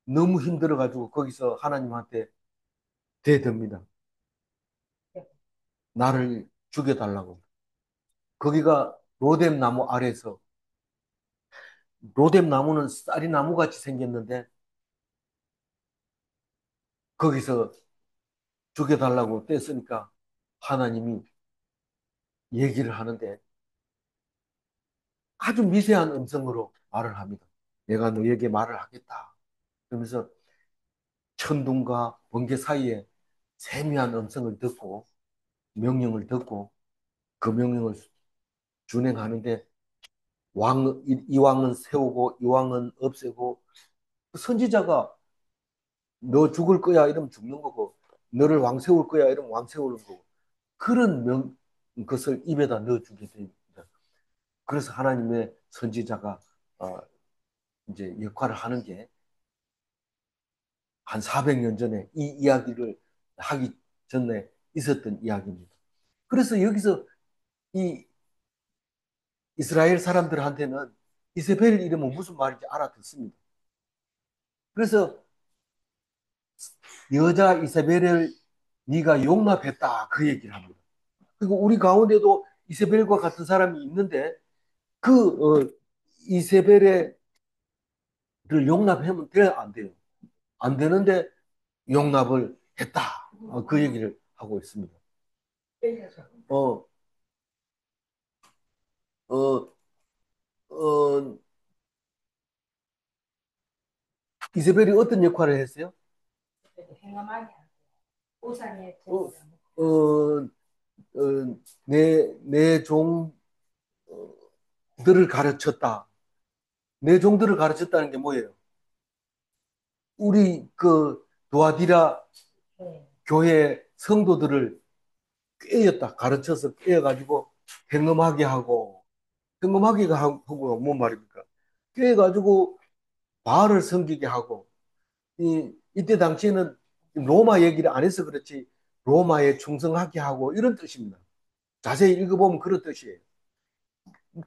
너무 힘들어가지고 거기서 하나님한테 대듭니다. 나를 죽여달라고. 거기가 로뎀 나무 아래에서 로뎀 나무는 쌀이 나무 같이 생겼는데 거기서 죽여달라고 떼쓰니까 하나님이 얘기를 하는데 아주 미세한 음성으로 말을 합니다. 내가 너에게 말을 하겠다. 그러면서 천둥과 번개 사이에 세미한 음성을 듣고 명령을 듣고 그 명령을 준행하는데 이 왕은 세우고 이 왕은 없애고 그 선지자가 너 죽을 거야 이러면 죽는 거고 너를 왕 세울 거야 이러면 왕 세우는 거고 그런 그것을 입에다 넣어주게 됩니다. 그래서 하나님의 선지자가 이제 역할을 하는 게 한 400년 전에 이 이야기를 하기 전에 있었던 이야기입니다. 그래서 여기서 이 이스라엘 사람들한테는 이세벨 이름은 무슨 말인지 알아듣습니다. 그래서 여자 이세벨을 네가 용납했다 그 얘기를 합니다. 그리고 우리 가운데도 이세벨과 같은 사람이 있는데 그 이세벨을 용납하면 돼요, 안 돼요? 안 되는데 용납을 했다. 그 얘기를 하고 있습니다. 어, 어, 어, 이세벨이 어떤 역할을 했어요? 어, 어, 내 종들을 가르쳤다. 내 종들을 가르쳤다는 게 뭐예요? 우리 그 도아디라 교회 성도들을 꿰었다. 가르쳐서 꿰어가지고 경험하게 하고, 경험하기가 하고 뭔 말입니까? 꿰어가지고 바알을 섬기게 하고, 이때 당시에는 로마 얘기를 안 해서 그렇지 로마에 충성하게 하고 이런 뜻입니다. 자세히 읽어보면 그런 뜻이에요.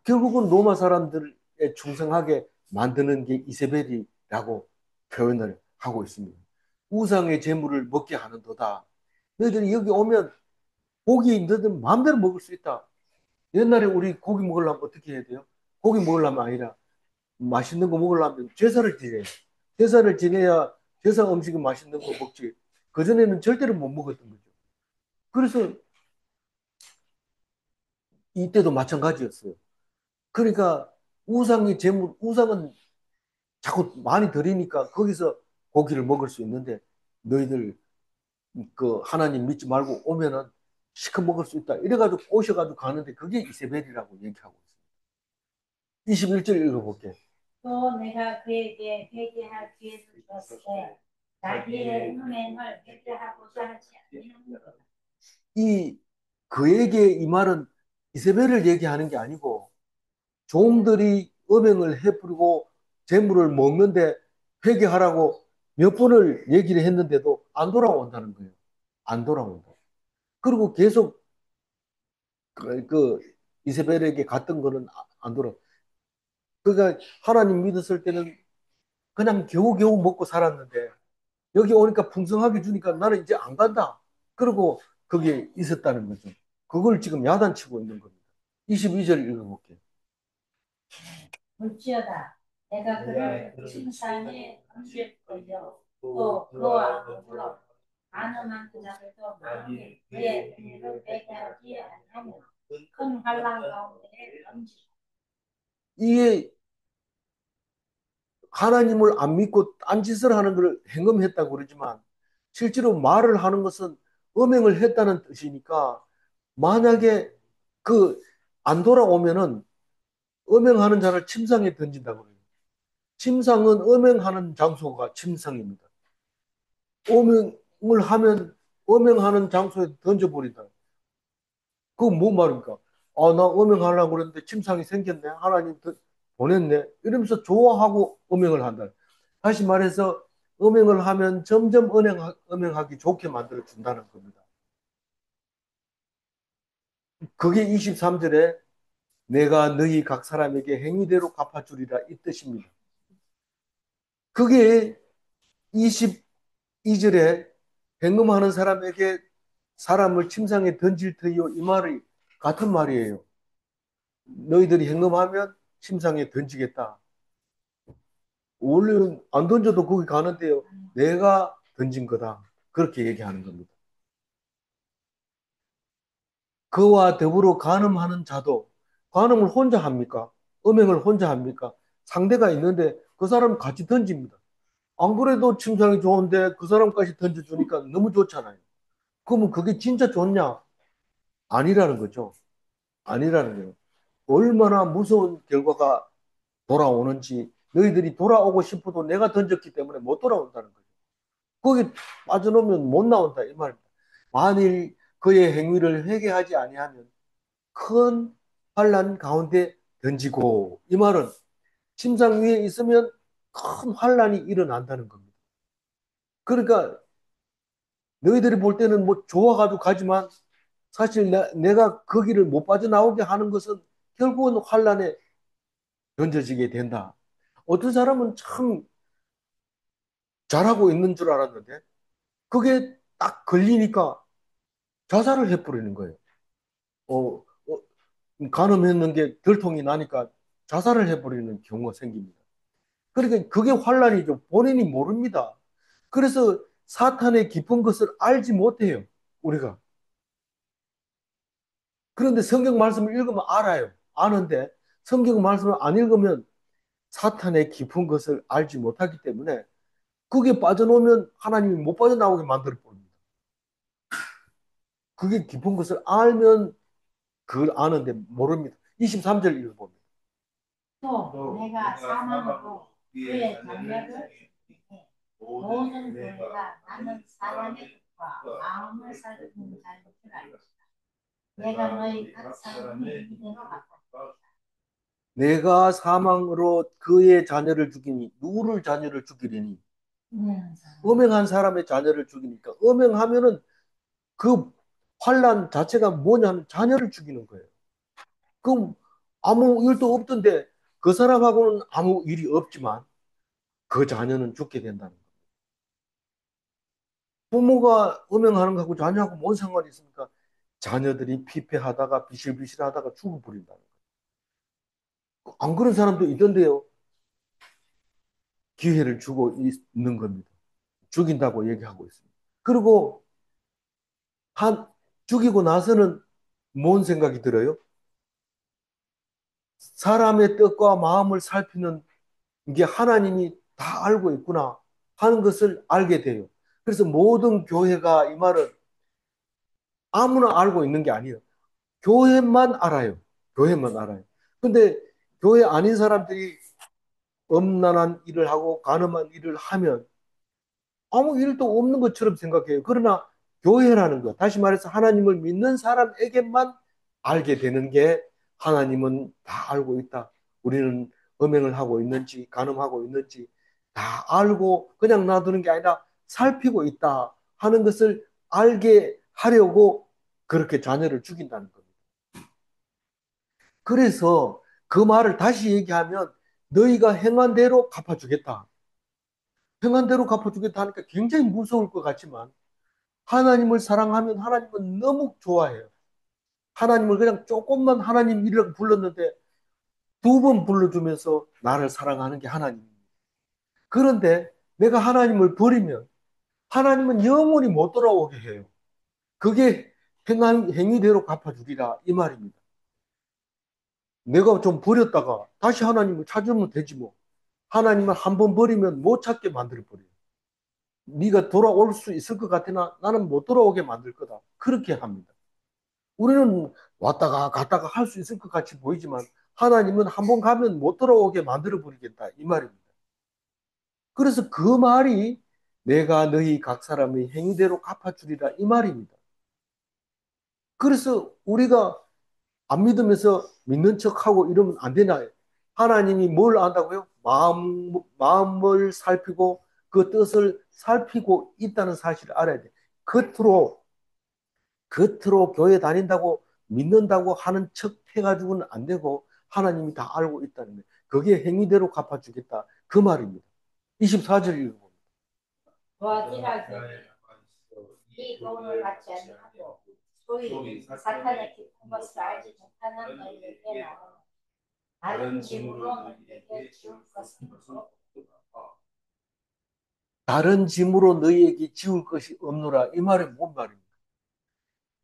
결국은 로마 사람들에 충성하게 만드는 게 이세벨이라고 표현을 하고 있습니다. 우상의 재물을 먹게 하는도다. 너희들이 여기 오면 고기 너희들 마음대로 먹을 수 있다. 옛날에 우리 고기 먹으려면 어떻게 해야 돼요? 고기 먹으려면 아니라 맛있는 거 먹으려면 제사를 지내요. 제사를 지내야 제사 음식은 맛있는 거 먹지. 그전에는 절대로 못 먹었던 거죠. 그래서 이때도 마찬가지였어요. 그러니까 우상의 재물, 우상은 자꾸 많이 들이니까 거기서 고기를 먹을 수 있는데 너희들 그 하나님 믿지 말고 오면은 시커 먹을 수 있다. 이래가지고 오셔가지고 가는데 그게 이세벨이라고 얘기하고 있어요. 21절 읽어볼게. 또 내가 그에게 회개할 기회를 줬을 때 자기의 음행을 회개하고자 하지 아니하는 것. 이 그에게 이 말은 이세벨을 얘기하는 게 아니고 종들이 음행을 해부리고 재물을 먹는데 회개하라고 몇 번을 얘기를 했는데도 안 돌아온다는 거예요. 안 돌아온다. 그리고 계속 그 이세벨에게 갔던 거는 안 돌아. 그러니까 하나님 믿었을 때는 그냥 겨우겨우 먹고 살았는데 여기 오니까 풍성하게 주니까 나는 이제 안 간다. 그리고 거기에 있었다는 거죠. 그걸 지금 야단치고 있는 겁니다. 22절 읽어볼게요. 볼지어다 내가 그를 침상에 던질 걸요 또 그와 더불어 가늠한 그자들도 많이 그의 행위를 회개하지 아니하며 큰 환난 가운데에 던지고. 이게 하나님을 안 믿고 딴짓을 하는 걸 행음했다고 그러지만 실제로 말을 하는 것은 음행을 했다는 뜻이니까 만약에 그 안 돌아오면은 음행하는 자를 침상에 던진다고 그래요. 침상은 음행하는 장소가 침상입니다. 음행을 하면 음행하는 장소에 던져버린다. 그건 뭔 말입니까? 아, 나 음행하려고 그랬는데 침상이 생겼네. 하나님 보냈네. 이러면서 좋아하고 음행을 한다. 다시 말해서 음행을 하면 점점 음행하기 좋게 만들어 준다는 겁니다. 그게 23절에 내가 너희 각 사람에게 행위대로 갚아주리라 이 뜻입니다. 그게 22절에 행음하는 사람에게 사람을 침상에 던질 터이요 이 말이 같은 말이에요. 너희들이 행음하면 침상에 던지겠다. 원래는 안 던져도 거기 가는데요. 내가 던진 거다. 그렇게 얘기하는 겁니다. 그와 더불어 간음하는 자도 간음을 혼자 합니까? 음행을 혼자 합니까? 상대가 있는데 그 사람 같이 던집니다. 안 그래도 침상이 좋은데 그 사람까지 던져주니까 너무 좋잖아요. 그러면 그게 진짜 좋냐? 아니라는 거죠. 아니라는 거예요. 얼마나 무서운 결과가 돌아오는지 너희들이 돌아오고 싶어도 내가 던졌기 때문에 못 돌아온다는 거죠. 거기 빠져놓으면 못 나온다 이 말입니다. 만일 그의 행위를 회개하지 아니하면 큰 환란 가운데 던지고, 이 말은 침상 위에 있으면 큰 환란이 일어난다는 겁니다. 그러니까 너희들이 볼 때는 뭐 좋아가지고 가지만 사실 내가 거기를 못 빠져나오게 하는 것은 결국은 환란에 던져지게 된다. 어떤 사람은 참 잘하고 있는 줄 알았는데 그게 딱 걸리니까 자살을 해버리는 거예요. 어, 간음했는 게 들통이 나니까 자살을 해버리는 경우가 생깁니다. 그러니까 그게 환란이죠. 본인이 모릅니다. 그래서 사탄의 깊은 것을 알지 못해요. 우리가. 그런데 성경 말씀을 읽으면 알아요. 아는데 성경 말씀을 안 읽으면 사탄의 깊은 것을 알지 못하기 때문에 그게 빠져놓으면 하나님이 못 빠져나오게 만들어 버립니다. 그게 깊은 것을 알면 그걸 아는데 모릅니다. 23절 읽어봅니다. 또 내가 사망으로 그의 장래를 주니 모든 교회가 나는 사람의 뜻과 마음을 살피는 자인 줄 알지라. 내가 너희 각 사람의 이대로 갚았다. 내가 사망으로 그의 자녀를 죽이니 누구를 자녀를 죽이리니 음행한 사람의 자녀를 죽이니까 음행하면은 그 환란 자체가 뭐냐 하면 자녀를 죽이는 거예요. 그럼 아무 일도 없던데 그 사람하고는 아무 일이 없지만 그 자녀는 죽게 된다는 거예요. 부모가 음행하는 거하고 자녀하고 뭔 상관이 있습니까? 자녀들이 피폐하다가 비실비실하다가 죽어버린다는 거예요. 안 그런 사람도 있던데요. 기회를 주고 있는 겁니다. 죽인다고 얘기하고 있습니다. 그리고 한 죽이고 나서는 뭔 생각이 들어요? 사람의 뜻과 마음을 살피는 게 하나님이 다 알고 있구나 하는 것을 알게 돼요. 그래서 모든 교회가 이 말은 아무나 알고 있는 게 아니에요. 교회만 알아요. 교회만 알아요. 근데 교회 아닌 사람들이 엄란한 일을 하고 간음한 일을 하면 아무 일도 없는 것처럼 생각해요. 그러나 교회라는 것, 다시 말해서 하나님을 믿는 사람에게만 알게 되는 게 하나님은 다 알고 있다. 우리는 음행을 하고 있는지, 간음하고 있는지 다 알고 그냥 놔두는 게 아니라 살피고 있다 하는 것을 알게 하려고 그렇게 자녀를 죽인다는 겁니다. 그래서 그 말을 다시 얘기하면 너희가 행한 대로 갚아주겠다. 행한 대로 갚아주겠다 하니까 굉장히 무서울 것 같지만 하나님을 사랑하면 하나님은 너무 좋아해요. 하나님을 그냥 조금만 하나님 이라고 불렀는데 두 번 불러주면서 나를 사랑하는 게 하나님입니다. 그런데 내가 하나님을 버리면 하나님은 영원히 못 돌아오게 해요. 그게 행한 행위대로 갚아주리라 이 말입니다. 내가 좀 버렸다가 다시 하나님을 찾으면 되지 뭐. 하나님을 한 번 버리면 못 찾게 만들어 버려요. 네가 돌아올 수 있을 것 같으나 나는 못 돌아오게 만들 거다. 그렇게 합니다. 우리는 왔다가 갔다가 할 수 있을 것 같이 보이지만 하나님은 한 번 가면 못 돌아오게 만들어 버리겠다 이 말입니다. 그래서 그 말이 내가 너희 각 사람의 행위대로 갚아주리라 이 말입니다. 그래서 우리가 안 믿으면서 믿는 척하고 이러면 안 되나? 하나님이 뭘 안다고요? 마음을 살피고 그 뜻을 살피고 있다는 사실을 알아야 돼. 겉으로 교회 다닌다고 믿는다고 하는 척 해가지고는 안 되고 하나님이 다 알고 있다는 거예요. 그게 행위대로 갚아주겠다. 그 말입니다. 24절 읽어봅니다. 도와지라 이 도움을 받지 아니하고 소위 사탄의 깊은 것을 알지 못하는 너희에게 나오는 다른 짐으로 너희에게 지울 것은 없노라. 다른 짐으로 너희에게 지울 것이 없노라. 이 말이 뭔 말입니까?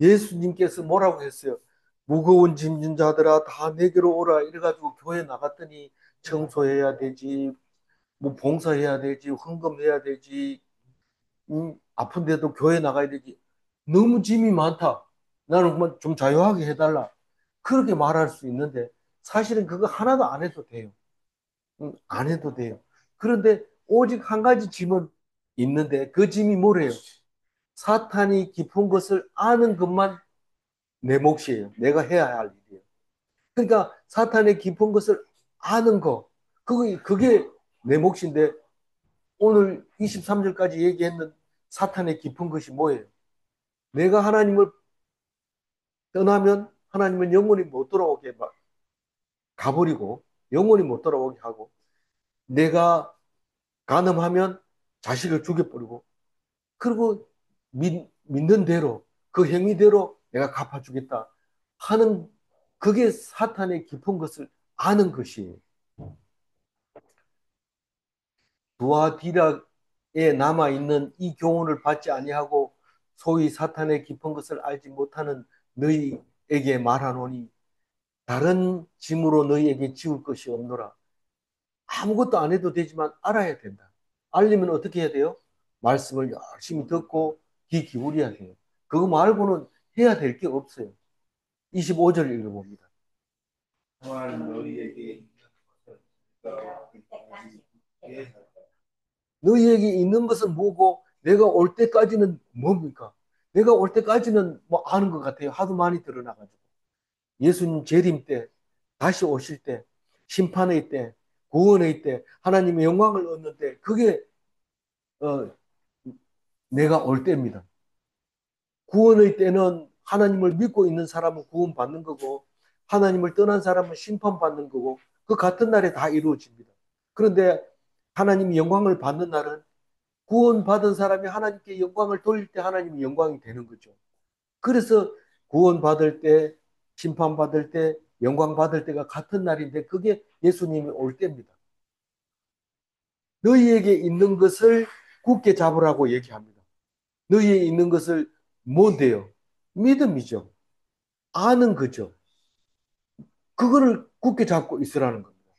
예수님께서 뭐라고 했어요? 무거운 짐진 자들아 다 내게로 오라. 이래가지고 교회 나갔더니 청소해야 되지, 뭐 봉사해야 되지, 헌금해야 되지, 아픈데도 교회 나가야 되지. 너무 짐이 많다. 나는 그만 좀 자유하게 해달라. 그렇게 말할 수 있는데 사실은 그거 하나도 안 해도 돼요. 안 해도 돼요. 그런데 오직 한 가지 짐은 있는데 그 짐이 뭐래요? 사탄이 깊은 것을 아는 것만 내 몫이에요. 내가 해야 할 일이에요. 그러니까 사탄의 깊은 것을 아는 거. 그게 내 몫인데 오늘 23절까지 얘기했는 사탄의 깊은 것이 뭐예요? 내가 하나님을 떠나면 하나님은 영원히 못 돌아오게 가버리고 영원히 못 돌아오게 하고 내가 간음하면 자식을 죽여버리고 그리고 믿는 대로 그 행위대로 내가 갚아주겠다 하는 그게 사탄의 깊은 것을 아는 것이에요. 두아디라에 남아있는 이 교훈을 받지 아니하고 소위 사탄의 깊은 것을 알지 못하는 너희에게 말하노니 다른 짐으로 너희에게 지울 것이 없노라. 아무것도 안 해도 되지만 알아야 된다. 알려면 어떻게 해야 돼요? 말씀을 열심히 듣고 귀 기울여야 돼요. 그거 말고는 해야 될 게 없어요. 25절 읽어봅니다. 너희에게 있는 것은 뭐고 내가 올 때까지는 뭡니까? 내가 올 때까지는 뭐 아는 것 같아요. 하도 많이 드러나가지고. 예수님 재림 때, 다시 오실 때, 심판의 때, 구원의 때, 하나님의 영광을 얻는 때, 그게 어, 내가 올 때입니다. 구원의 때는 하나님을 믿고 있는 사람은 구원받는 거고 하나님을 떠난 사람은 심판받는 거고 그 같은 날에 다 이루어집니다. 그런데 하나님이 영광을 받는 날은 구원받은 사람이 하나님께 영광을 돌릴 때 하나님이 영광이 되는 거죠. 그래서 구원받을 때, 심판받을 때, 영광받을 때가 같은 날인데 그게 예수님이 올 때입니다. 너희에게 있는 것을 굳게 잡으라고 얘기합니다. 너희에 있는 것을 뭔데요? 믿음이죠. 아는 거죠. 그거를 굳게 잡고 있으라는 겁니다.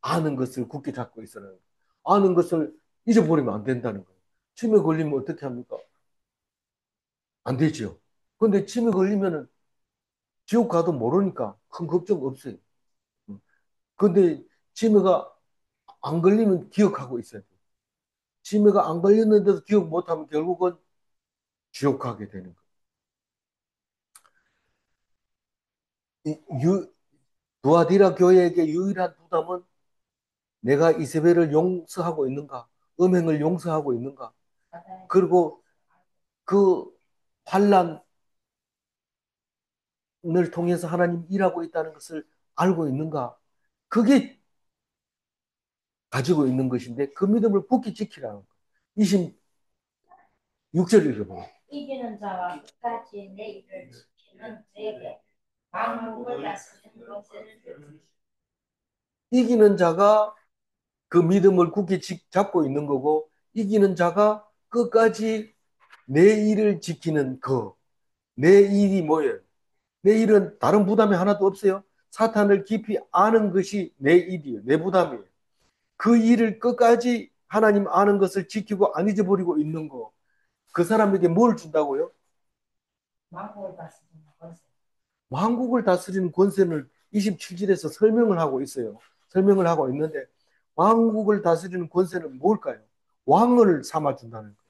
아는 것을 굳게 잡고 있으라는 거예요. 아는 것을 잊어버리면 안 된다는 거예요. 치매 걸리면 어떻게 합니까? 안 되죠. 근데 치매 걸리면은 지옥 가도 모르니까 큰 걱정 없어요. 근데 치매가 안 걸리면 기억하고 있어야 돼요. 치매가 안 걸렸는데도 기억 못하면 결국은 지옥 가게 되는 거예요. 두아디라 교회에게 유일한 부담은 내가 이세벨을 용서하고 있는가? 음행을 용서하고 있는가? 그리고 그 환란을 통해서 하나님 일하고 있다는 것을 알고 있는가? 그게 가지고 있는 것인데 그 믿음을 굳게 지키라는 거예요. 26절 읽어봐요. 이기는 자와 끝까지 내 일을 지키는 자에게 만국을 다스리는 권세를 주리니. 이기는 자가 그 믿음을 굳게 잡고 있는 거고 이기는 자가 끝까지 내 일을 지키는 내 일이 뭐예요? 내 일은 다른 부담이 하나도 없어요. 사탄을 깊이 아는 것이 내 일이에요. 내 부담이에요. 그 일을 끝까지 하나님 아는 것을 지키고 안 잊어버리고 있는 거. 그 사람에게 뭘 준다고요? 만국을 다스리는 권세. 왕국을 다스리는 권세를 27절에서 설명을 하고 있어요. 설명을 하고 있는데 왕국을 다스리는 권세는 뭘까요? 왕을 삼아준다는 거예요.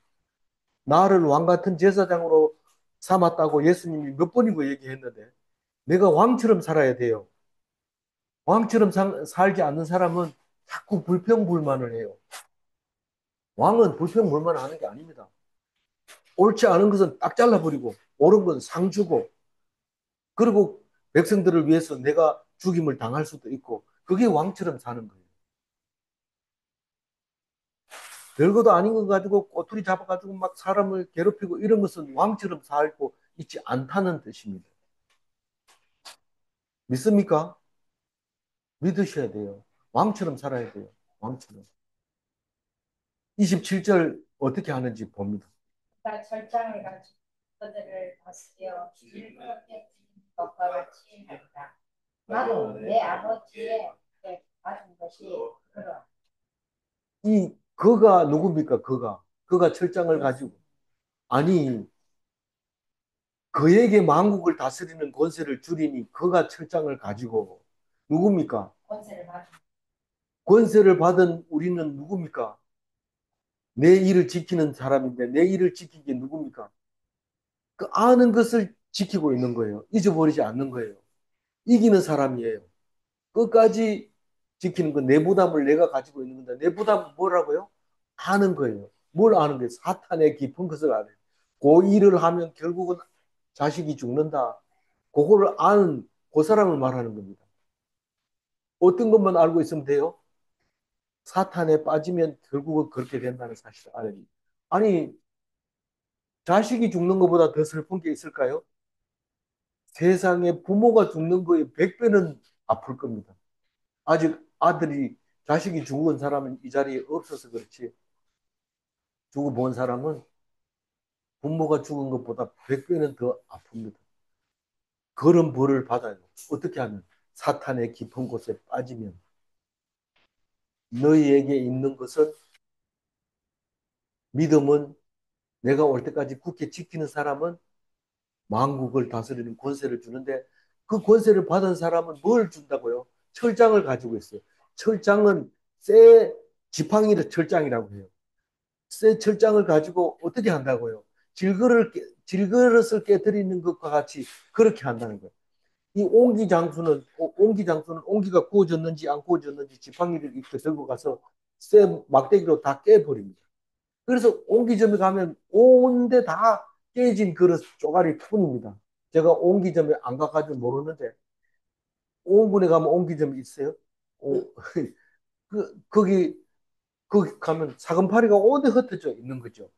나를 왕 같은 제사장으로 삼았다고 예수님이 몇 번이고 얘기했는데 내가 왕처럼 살아야 돼요. 왕처럼 살지 않는 사람은 자꾸 불평불만을 해요. 왕은 불평불만하는 게 아닙니다. 옳지 않은 것은 딱 잘라버리고 옳은 건 상 주고 그리고 백성들을 위해서 내가 죽임을 당할 수도 있고 그게 왕처럼 사는 거예요. 별것도 아닌 거 가지고 꼬투리 잡아가지고 막 사람을 괴롭히고 이런 것은 왕처럼 살고 있지 않다는 뜻입니다. 믿습니까? 믿으셔야 돼요. 왕처럼 살아야 돼요. 왕처럼. 27절 어떻게 하는지 봅니다. 나 절장을 가지고 그들을 다스려 일그럽게 것과 같이 했다. 나도 내 아버지의 받은 것이 그러. 이 그가 누굽니까? 그가 철장을 가지고 아니 그에게 만국을 다스리는 권세를 주리니 그가 철장을 가지고 누굽니까? 권세를 받은. 권세를 받은 우리는 누굽니까? 내 일을 지키는 사람인데 내 일을 지키기 누굽니까? 그 아는 것을 지키고 있는 거예요. 잊어버리지 않는 거예요. 이기는 사람이에요. 끝까지 지키는 건 내 부담을 내가 가지고 있는 건데 내 부담은 뭐라고요? 아는 거예요. 뭘 아는 거예요? 사탄의 깊은 것을 알아요. 그 일을 하면 결국은 자식이 죽는다. 그거를 아는 그 사람을 말하는 겁니다. 어떤 것만 알고 있으면 돼요? 사탄에 빠지면 결국은 그렇게 된다는 사실을 알아야 돼요. 아니, 자식이 죽는 것보다 더 슬픈 게 있을까요? 세상에 부모가 죽는 거에 100배는 아플 겁니다. 아직 아들이, 자식이 죽은 사람은 이 자리에 없어서 그렇지, 죽어본 사람은 부모가 죽은 것보다 100배는 더 아픕니다. 그런 벌을 받아요. 어떻게 하면? 사탄의 깊은 곳에 빠지면. 너희에게 있는 것은, 믿음은, 내가 올 때까지 굳게 지키는 사람은 만국을 다스리는 권세를 주는데, 그 권세를 받은 사람은 뭘 준다고요? 철장을 가지고 있어요. 철장은 쇠 지팡이를 철장이라고 해요. 쇠 철장을 가지고 어떻게 한다고요? 질그릇을 깨뜨리는 것과 같이 그렇게 한다는 거예요. 이 옹기장수는 옹기가 구워졌는지 안 구워졌는지 지팡이를 이렇게 들고 가서 쇠 막대기로 다 깨버립니다. 그래서 옹기점에 가면 온데 다 깨진 그릇 쪼가리 뿐입니다. 제가 옹기점에 안 가가지고 모르는데 옹군에 가면 옹기점이 있어요. 거기 가면 사금파리가 온데 흩어져 있는 거죠.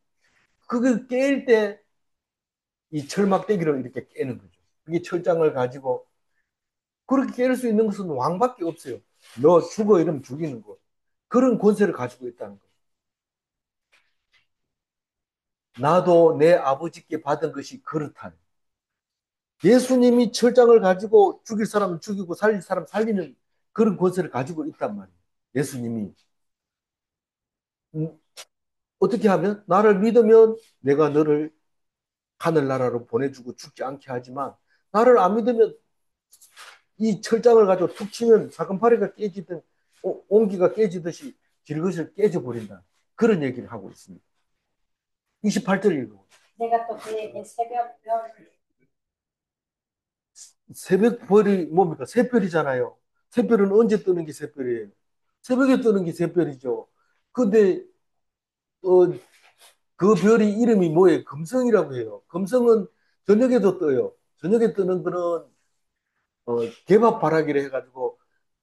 그걸 깰 때 이 철막대기로 이렇게 깨는 거죠. 그게 철장을 가지고 그렇게 깰 수 있는 것은 왕밖에 없어요. 너 죽어 이러면 죽이는 거. 그런 권세를 가지고 있다는 거. 나도 내 아버지께 받은 것이 그렇다. 예수님이 철장을 가지고 죽일 사람은 죽이고 살릴 사람 살리는 그런 권세를 가지고 있단 말이에요. 예수님이. 음, 어떻게 하면? 나를 믿으면 내가 너를 하늘나라로 보내주고 죽지 않게 하지만 나를 안 믿으면 이 철장을 가지고 툭 치면 사금파리가 깨지든 옹기가 깨지듯이 질것을 깨져버린다. 그런 얘기를 하고 있습니다. 28절 읽어. 내가 또 그에게 새벽별이 뭡니까? 새별이잖아요. 새별은 언제 뜨는 게 새별이에요? 새벽에 뜨는 게 새별이죠. 근데 어, 그 별이 이름이 뭐예요? 금성이라고 해요. 금성은 저녁에도 떠요. 저녁에 뜨는 거는 개밥바라기를 해가지고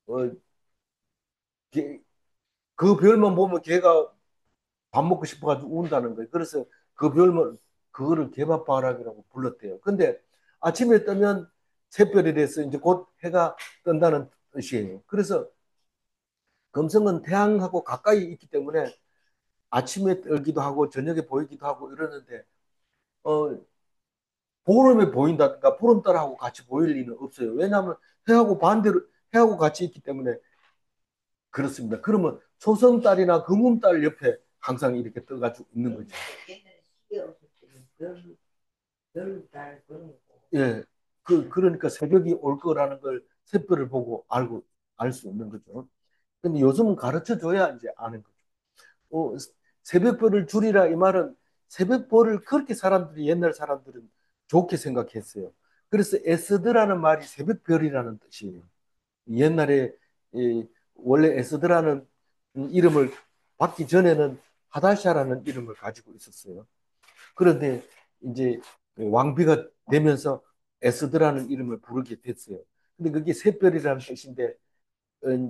어, 그 별만 보면 개가 밥 먹고 싶어가지고 운다는 거예요. 그래서 그 별만 그거를 개밥바라기라고 불렀대요. 근데 아침에 뜨면 새별이 돼서 이제 곧 해가 뜬다는 뜻이에요. 그래서 금성은 태양하고 가까이 있기 때문에 아침에 뜨기도 하고 저녁에 보이기도 하고 이러는데 어, 보름에 보인다든가 보름달하고 같이 보일 리는 없어요. 왜냐하면 해하고 반대로 해하고 같이 있기 때문에 그렇습니다. 그러면 초성달이나 금음달 옆에 항상 이렇게 떠가지고 있는 거죠. 예, 그러니까 새벽이 올 거라는 걸 새별을 보고 알 수 있는 거죠. 근데 요즘은 가르쳐 줘야 이제 아는 거죠. 새벽별을 줄이라 이 말은 새벽별을 그렇게 사람들이 옛날 사람들은 좋게 생각했어요. 그래서 에스드라는 말이 새벽별이라는 뜻이에요. 옛날에 원래 에스드라는 이름을 받기 전에는 하다샤라는 이름을 가지고 있었어요. 그런데 이제 왕비가 되면서 에스드라는 이름을 부르게 됐어요. 근데 그게 새별이라는 뜻인데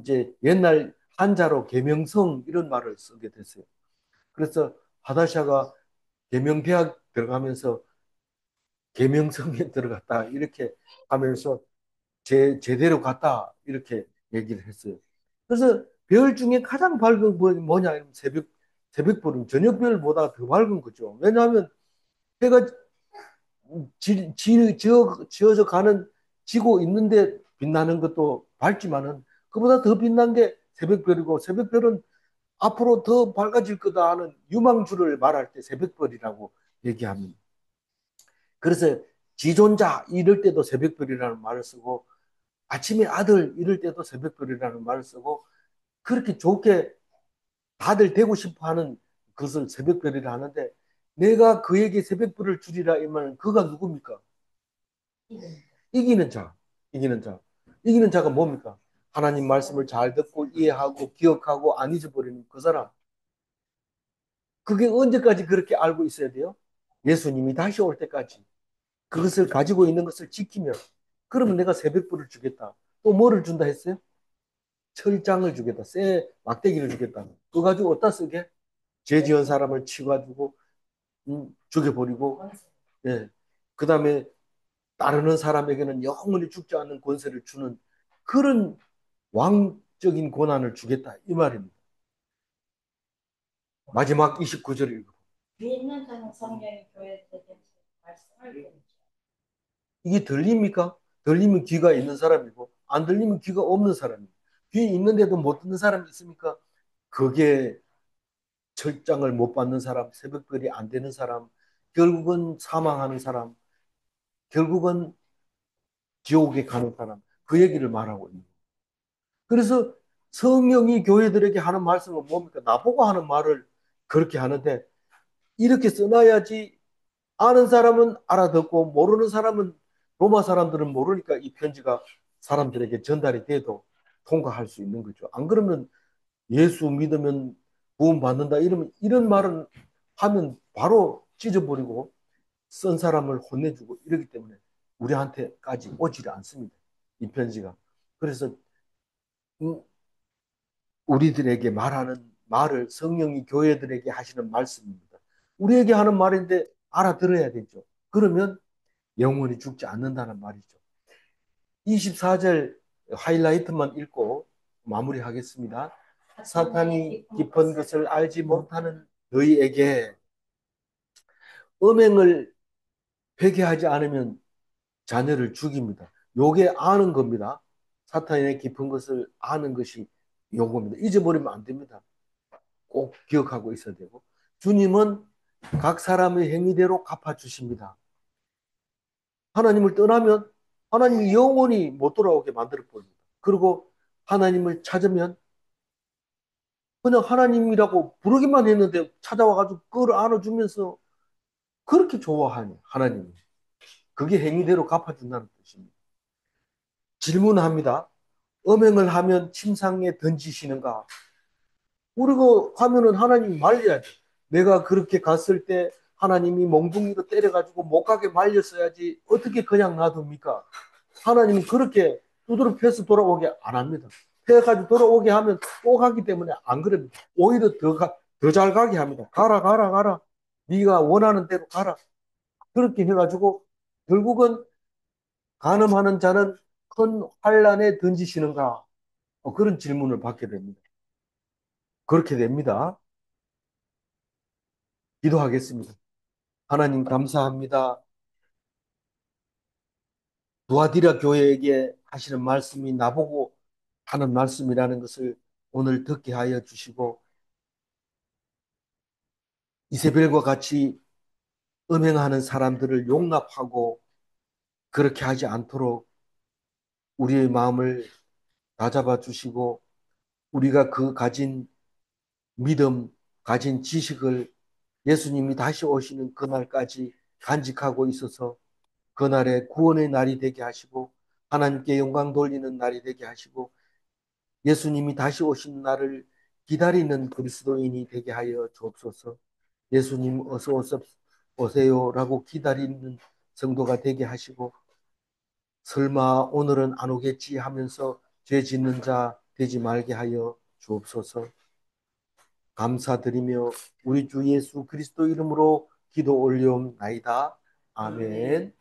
이제 옛날 한자로 계명성 이런 말을 쓰게 됐어요. 그래서 하다샤가 계명대학 들어가면서 계명성에 들어갔다 이렇게 하면서 제대로 갔다 이렇게 얘기를 했어요. 그래서 별 중에 가장 밝은 건 뭐냐? 새벽별은 저녁별보다 더 밝은 거죠. 왜냐하면 해가 지어져 가는 지고 있는데 빛나는 것도 밝지만은 그보다 더 빛난 게 새벽별이고 새벽별은 앞으로 더 밝아질 거다 하는 유망주를 말할 때 새벽별이라고 얘기합니다. 그래서 지존자 이럴 때도 새벽별이라는 말을 쓰고 아침에 아들 이럴 때도 새벽별이라는 말을 쓰고 그렇게 좋게 다들 되고 싶어 하는 것을 새벽별이라 하는데 내가 그에게 새벽별을 주리라 이 말은 그가 누굽니까? 이기는 자. 이기는 자. 이기는 자가 뭡니까? 하나님 말씀을 잘 듣고 이해하고 기억하고 안 잊어버리는 그 사람. 그게 언제까지 그렇게 알고 있어야 돼요? 예수님이 다시 올 때까지. 그것을 가지고 있는 것을 지키면, 그러면 내가 새벽불을 주겠다. 또 뭐를 준다 했어요? 철장을 주겠다. 쇠 막대기를 주겠다. 그거 가지고 어디다 쓰게? 죄 지은 사람을 치가지고 죽여버리고, 예. 그 다음에 따르는 사람에게는 영원히 죽지 않는 권세를 주는 그런 왕적인 권한을 주겠다. 이 말입니다. 마지막 29절 읽어. 귀 있는 자는 성령이 교회에 대해서 말씀을 듣죠. 이게 들립니까? 들리면 귀가 있는 사람이고, 안 들리면 귀가 없는 사람이고, 귀 있는데도 못 듣는 사람이 있습니까? 그게 철장을 못 받는 사람, 새벽별이 안 되는 사람, 결국은 사망하는 사람, 결국은 지옥에 가는 사람, 그 얘기를 말하고 있는 거예요. 그래서 성령이 교회들에게 하는 말씀은 뭡니까? 나보고 하는 말을 그렇게 하는데, 이렇게 써놔야지 아는 사람은 알아듣고 모르는 사람은, 로마 사람들은 모르니까 이 편지가 사람들에게 전달이 돼도 통과할 수 있는 거죠. 안 그러면 예수 믿으면 구원 받는다 이러면, 이런 말은 하면 바로 찢어버리고 쓴 사람을 혼내주고 이러기 때문에 우리한테까지 오지를 않습니다. 이 편지가. 그래서 우리들에게 말하는 말을 성령이 교회들에게 하시는 말씀입니다. 우리에게 하는 말인데 알아들어야 되죠. 그러면 영원히 죽지 않는다는 말이죠. 24절 하이라이트만 읽고 마무리하겠습니다. 사탄이 깊은 것을 알지 못하는 너희에게 음행을 회개하지 않으면 자녀를 죽입니다. 요게 아는 겁니다. 사탄의 깊은 것을 아는 것이 요겁니다. 잊어버리면 안 됩니다. 꼭 기억하고 있어야 되고, 주님은 각 사람의 행위대로 갚아주십니다. 하나님을 떠나면 하나님이 영원히 못 돌아오게 만들어 버립니다. 그리고 하나님을 찾으면 그냥 하나님이라고 부르기만 했는데 찾아와가지고 그걸 안아주면서 그렇게 좋아하니 하나님이. 그게 행위대로 갚아준다는 뜻입니다. 질문합니다. 음행을 하면 침상에 던지시는가? 우리가 하면은 하나님이 말려야 돼. 내가 그렇게 갔을 때 하나님이 몽둥이로 때려가지고 못 가게 말렸어야지 어떻게 그냥 놔둡니까? 하나님이 그렇게 두드러 패서 돌아오게 안 합니다. 패가지고 돌아오게 하면 또 가기 때문에 안 그럽니다. 오히려 더 잘 가게 합니다. 가라, 가라, 가라. 네가 원하는 대로 가라. 그렇게 해가지고 결국은 간음하는 자는 큰 환란에 던지시는가? 그런 질문을 받게 됩니다. 그렇게 됩니다. 기도하겠습니다. 하나님 감사합니다. 두아디라 교회에게 하시는 말씀이 나보고 하는 말씀이라는 것을 오늘 듣게 하여 주시고, 이세벨과 같이 음행하는 사람들을 용납하고 그렇게 하지 않도록 우리의 마음을 다잡아 주시고, 우리가 그 가진 믿음, 가진 지식을 예수님이 다시 오시는 그날까지 간직하고 있어서 그날의 구원의 날이 되게 하시고 하나님께 영광 돌리는 날이 되게 하시고 예수님이 다시 오신 날을 기다리는 그리스도인이 되게 하여 주옵소서. 예수님 어서 오세요라고 기다리는 성도가 되게 하시고, 설마 오늘은 안 오겠지 하면서 죄 짓는 자 되지 말게 하여 주옵소서. 감사드리며 우리 주 예수 그리스도 이름으로 기도 올리옵나이다. 아멘.